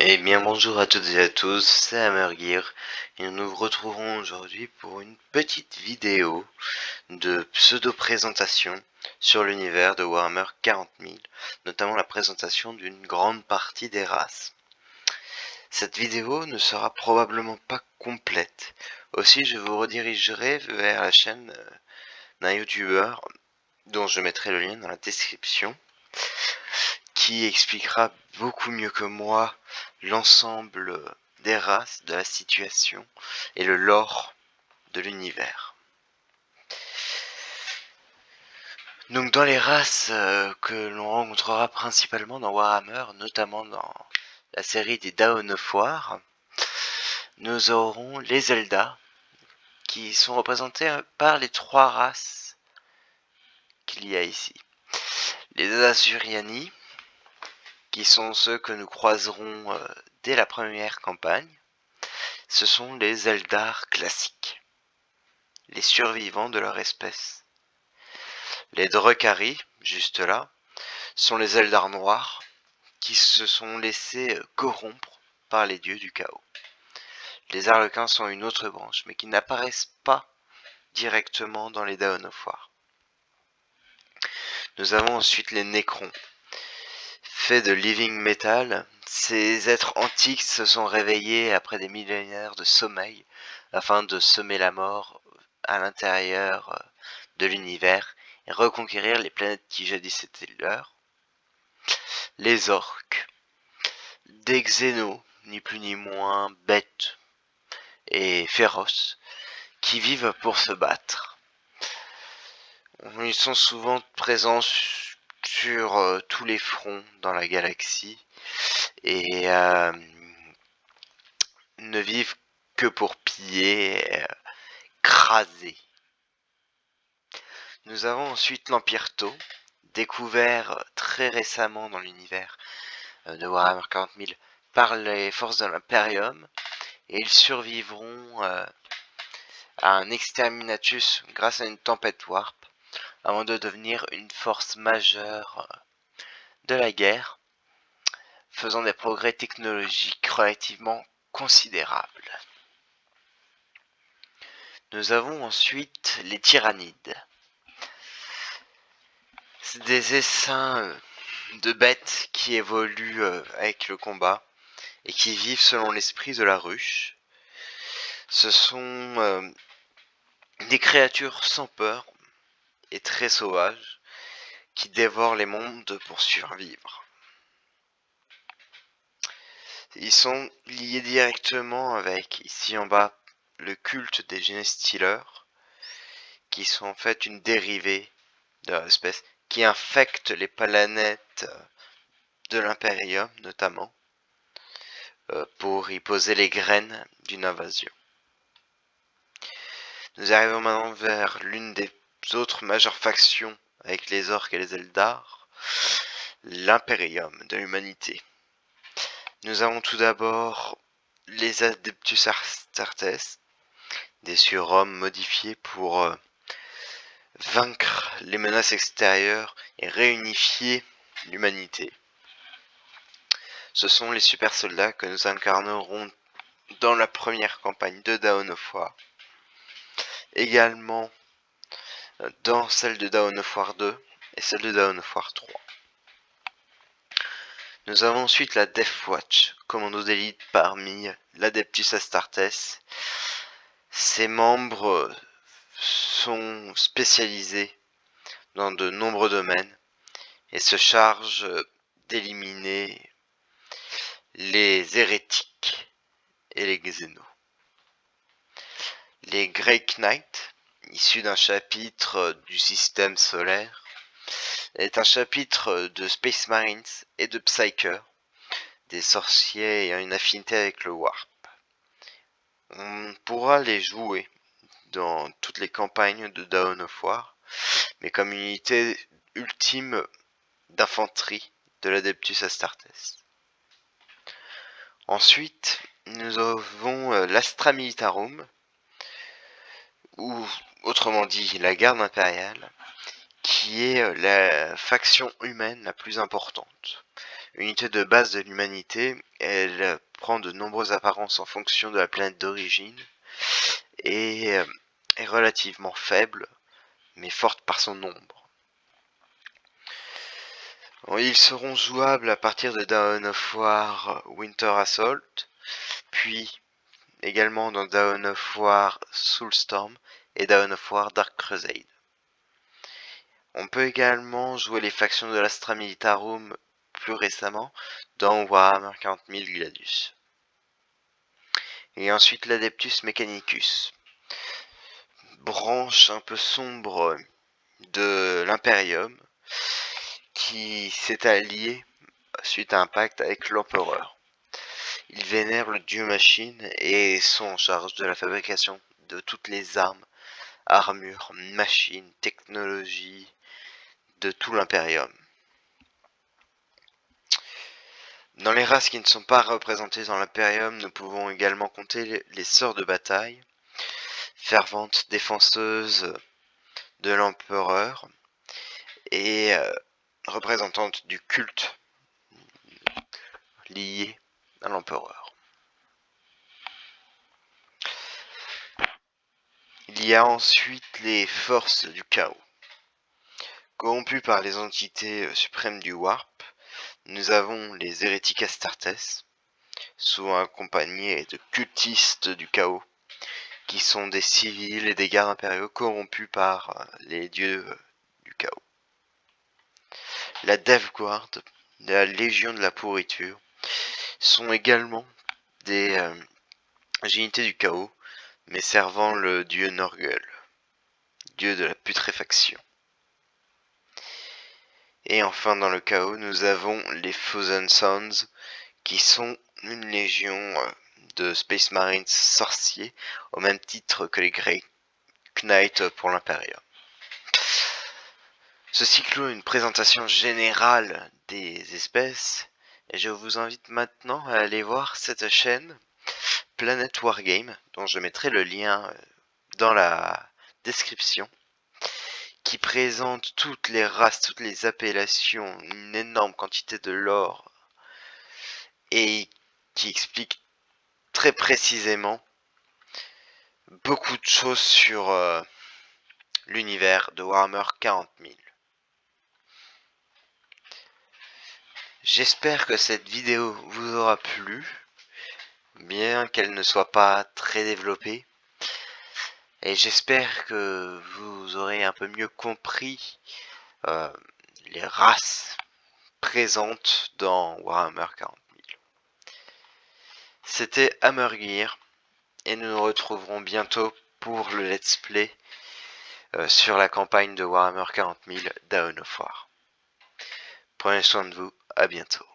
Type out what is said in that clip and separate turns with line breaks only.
Eh bien bonjour à toutes et à tous, c'est Hammergear et nous nous retrouverons aujourd'hui pour une petite vidéo de pseudo-présentation sur l'univers de Warhammer 40 000, notamment la présentation d'une grande partie des races. Cette vidéo ne sera probablement pas complète, aussi je vous redirigerai vers la chaîne d'un youtubeur dont je mettrai le lien dans la description, qui expliquera beaucoup mieux que moi l'ensemble des races, de la situation et le lore de l'univers. Donc dans les races que l'on rencontrera principalement dans Warhammer, notamment dans la série des Dawn of War, nous aurons les Eldar, qui sont représentés par les trois races qu'il y a ici. Les Asuryani, qui sont ceux que nous croiserons dès la première campagne. Ce sont les Eldar classiques, les survivants de leur espèce. Les Drukhari, juste là, sont les Eldar noirs qui se sont laissés corrompre par les dieux du chaos. Les Harlequins sont une autre branche, mais qui n'apparaissent pas directement dans les Dawn of War. Nous avons ensuite les Nécrons. Faits de living metal, ces êtres antiques se sont réveillés après des millénaires de sommeil afin de semer la mort à l'intérieur de l'univers et reconquérir les planètes qui jadis étaient leurs. Les orques, des xénos, ni plus ni moins bêtes et féroces, qui vivent pour se battre. Ils sont souvent présents sur tous les fronts dans la galaxie et ne vivent que pour piller, craser. Nous avons ensuite l'Empire Tau, découvert très récemment dans l'univers de Warhammer 40 000 par les forces de l'Imperium, et ils survivront à un exterminatus grâce à une tempête warp, avant de devenir une force majeure de la guerre, faisant des progrès technologiques relativement considérables. Nous avons ensuite les Tyrannides. C'est des essaims de bêtes qui évoluent avec le combat et qui vivent selon l'esprit de la ruche. Ce sont des créatures sans peur et très sauvages qui dévorent les mondes pour survivre. Ils sont liés directement avec, ici en bas, le culte des Genestealers, qui sont en fait une dérivée de leur espèce, qui infectent les planètes de l'Imperium notamment, pour y poser les graines d'une invasion. Nous arrivons maintenant vers l'une des autres majeures factions avec les orques et les Eldar, l'Imperium de l'humanité. Nous avons tout d'abord les Adeptus Astartes, des surhommes modifiés pour vaincre les menaces extérieures et réunifier l'humanité. Ce sont les super soldats que nous incarnerons dans la première campagne de Dawn of War. Également dans celle de Dawn of War 2 et celle de Dawn of War 3. Nous avons ensuite la Death Watch, commando d'élite parmi l'Adeptus Astartes. Ses membres sont spécialisés dans de nombreux domaines et se chargent d'éliminer les hérétiques et les xénos. Les Grey Knights, issus d'un chapitre du système solaire, est un chapitre de Space Marines et de Psyker, des sorciers ayant une affinité avec le Warp. On pourra les jouer dans toutes les campagnes de Dawn of War, mais comme unité ultime d'infanterie de l'Adeptus Astartes. Ensuite, nous avons l'Astra Militarum, ou autrement dit la garde impériale, qui est la faction humaine la plus importante. unité de base de l'humanité. Elle prend de nombreuses apparences en fonction de la planète d'origine et est relativement faible, mais forte par son nombre. Ils seront jouables à partir de Dawn of War Winter Assault, puis également dans Dawn of War Soulstorm et Dawn of War Dark Crusade. On peut également jouer les factions de l'Astra Militarum plus récemment dans Warhammer 40 000 Gladius. Et ensuite l'Adeptus Mechanicus, branche un peu sombre de l'Imperium qui s'est allié suite à un pacte avec l'Empereur. Ils vénèrent le dieu machine et sont en charge de la fabrication de toutes les armes, armures, machines, technologies de tout l'Imperium. Dans les races qui ne sont pas représentées dans l'Imperium, nous pouvons également compter les sœurs de bataille, ferventes défenseuses de l'Empereur et représentantes du culte lié à l'Empereur. Il y a ensuite les forces du chaos. Corrompues par les entités suprêmes du Warp, nous avons les hérétiques Astartes, souvent accompagnés de cultistes du chaos, qui sont des civils et des gardes impériaux corrompus par les dieux du chaos. La Death Guard, la Légion de la pourriture, sont également des unités du chaos, mais servant le dieu Norgul, dieu de la putréfaction. Et enfin dans le chaos, nous avons les Thousand Sons, qui sont une légion de Space Marines sorciers, au même titre que les Grey Knights pour l'Imperium. Ceci clôt une présentation générale des espèces, et je vous invite maintenant à aller voir cette chaîne Planet Wargame, dont je mettrai le lien dans la description, qui présente toutes les races, toutes les appellations, une énorme quantité de lore, et qui explique très précisément beaucoup de choses sur l'univers de Warhammer 40 000. J'espère que cette vidéo vous aura plu, bien qu'elle ne soit pas très développée. Et j'espère que vous aurez un peu mieux compris les races présentes dans Warhammer 40 000. C'était Hammergear, et nous nous retrouverons bientôt pour le let's play sur la campagne de Warhammer 40 000 Dawn of War. Prenez soin de vous, à bientôt.